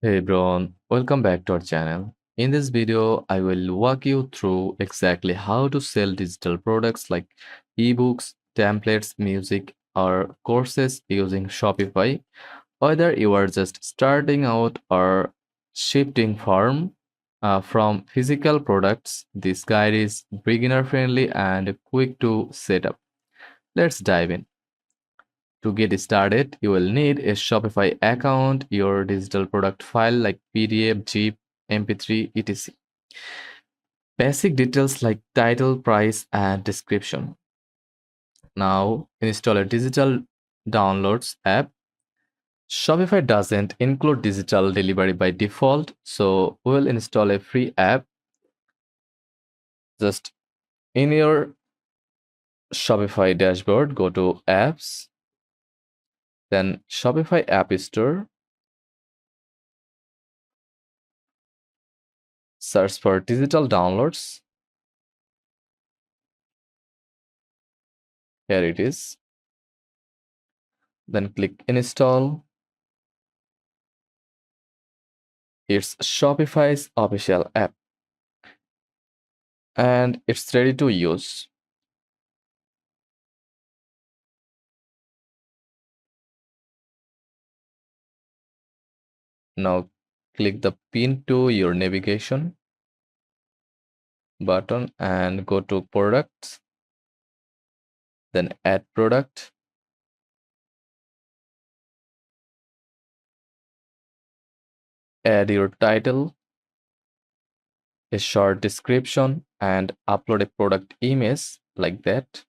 Hey everyone, welcome back to our channel. In this video, I will walk you through exactly how to sell digital products like ebooks, templates, music, or courses using Shopify. Whether you are just starting out or shifting from physical products, this guide is beginner friendly and quick to set up. Let's dive in. To get started, you will need a Shopify account, your digital product file like PDF, zip, MP3, etc. Basic details like title, price, and description. Now, install a digital downloads app. Shopify doesn't include digital delivery by default, so we'll install a free app. Just in your Shopify dashboard, go to apps, then Shopify App Store, search for digital downloads. Here it is. Then click install. It's Shopify's official app and it's ready to use. Now click the pin to your navigation button and go to products, then add product. Add your title, a short description, and upload a product image like that.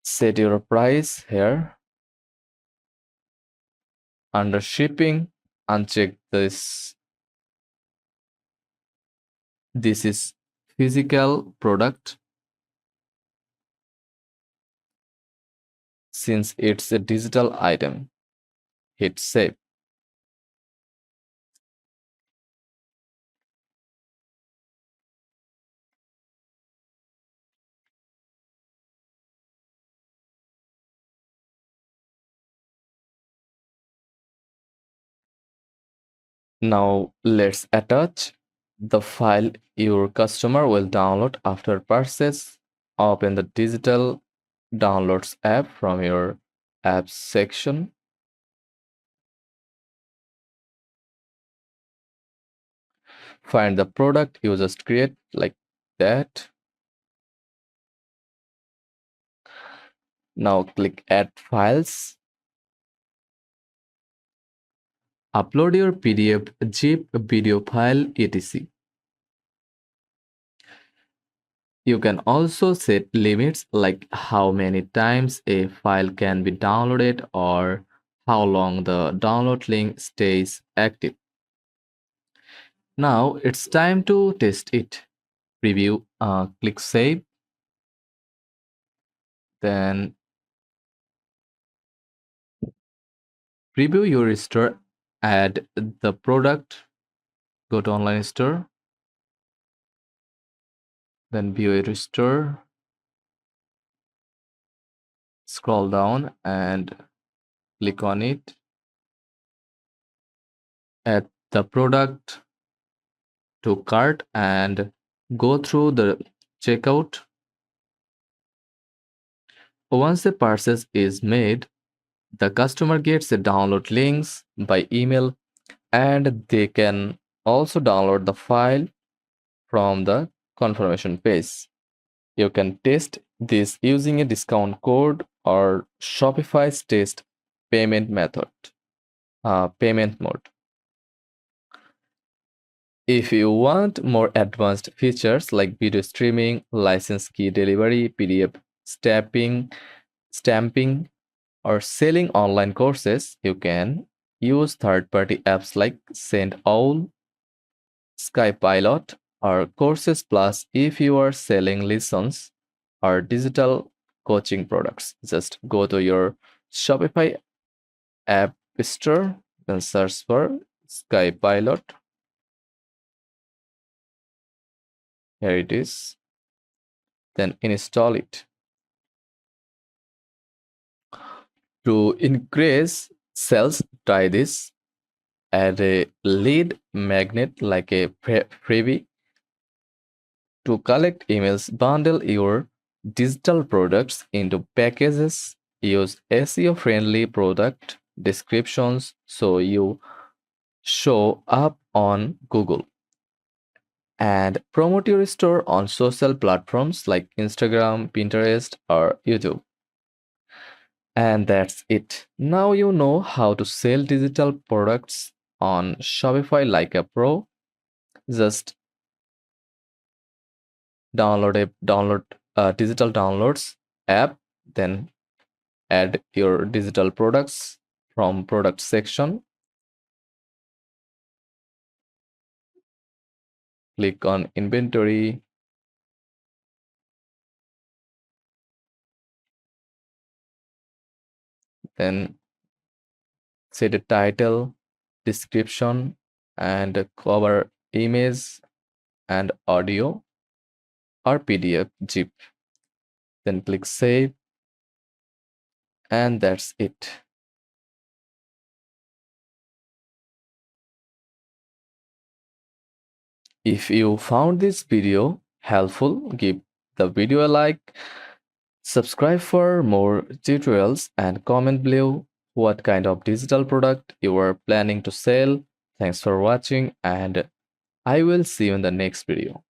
Set your price here. Under shipping, uncheck this. This is physical product. Since it's a digital item, hit save. Now let's attach the file your customer will download after purchase. Open the digital downloads app from your apps section. Find the product you just create like that. Now click add files. Upload your PDF, zip, video file, etc. You can also set limits like how many times a file can be downloaded or how long the download link stays active. Now it's time to test it. Preview, click save, then preview your store, add the product, go to online store, then view your store, scroll down and click on it, add the product to cart and go through the checkout. Once the purchase is made, the customer gets the download links by email and they can also download the file from the confirmation page. You can test this using a discount code or Shopify's test payment mode. If you want more advanced features like video streaming, license key delivery, PDF stamping, or selling online courses, you can use third-party apps like SendOwl, Skypilot, or Courses Plus if you are selling lessons or digital coaching products. Just go to your Shopify app store and search for Skypilot. Here it is. Then install it. To increase sales, try this. Add a lead magnet like a freebie to collect emails. Bundle your digital products into packages. Use SEO friendly product descriptions so you show up on Google. And promote your store on social platforms like Instagram, Pinterest, or YouTube. And that's it. Now you know how to sell digital products on Shopify like a pro. Just download digital downloads app, then add your digital products from product section. Click on inventory, then set a title, description, and cover image and audio or PDF zip. Then click save, and that's it. If you found this video helpful, give the video a like, subscribe for more tutorials, and comment below what kind of digital product you are planning to sell. Thanks for watching, and I will see you in the next video.